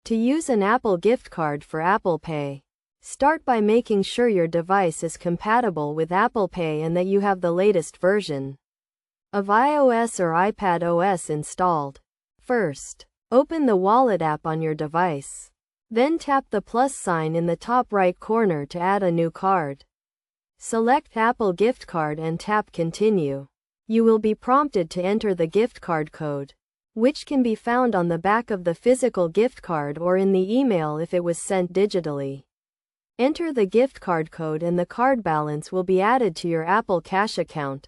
To use an Apple gift card for Apple Pay, start by making sure your device is compatible with Apple Pay and that you have the latest version of iOS or iPadOS installed. First, open the Wallet app on your device. Then tap the plus sign in the top right corner to add a new card. Select Apple Gift Card and tap Continue. You will be prompted to enter the gift card code, which can be found on the back of the physical gift card or in the email if it was sent digitally. Enter the gift card code and the card balance will be added to your Apple Cash account.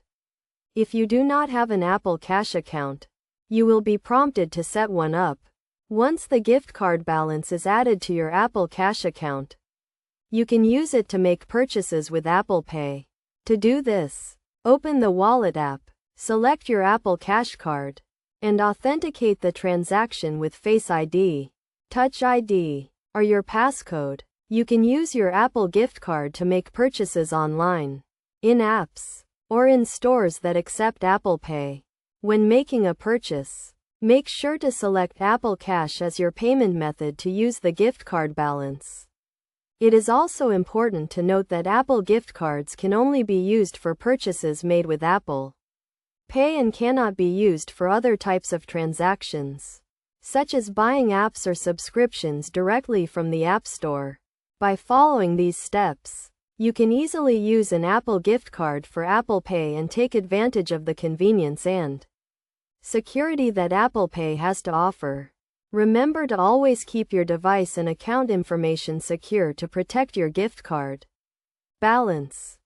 If you do not have an Apple Cash account, you will be prompted to set one up. Once the gift card balance is added to your Apple Cash account, you can use it to make purchases with Apple Pay. To do this, open the Wallet app, select your Apple Cash card, and authenticate the transaction with Face ID, Touch ID, or your passcode. You can use your Apple gift card to make purchases online, in apps, or in stores that accept Apple Pay. When making a purchase, make sure to select Apple Cash as your payment method to use the gift card balance. It is also important to note that Apple gift cards can only be used for purchases made with Apple Pay and cannot be used for other types of transactions, such as buying apps or subscriptions directly from the App Store. By following these steps, you can easily use an Apple gift card for Apple Pay and take advantage of the convenience and security that Apple Pay has to offer. Remember to always keep your device and account information secure to protect your gift card balance.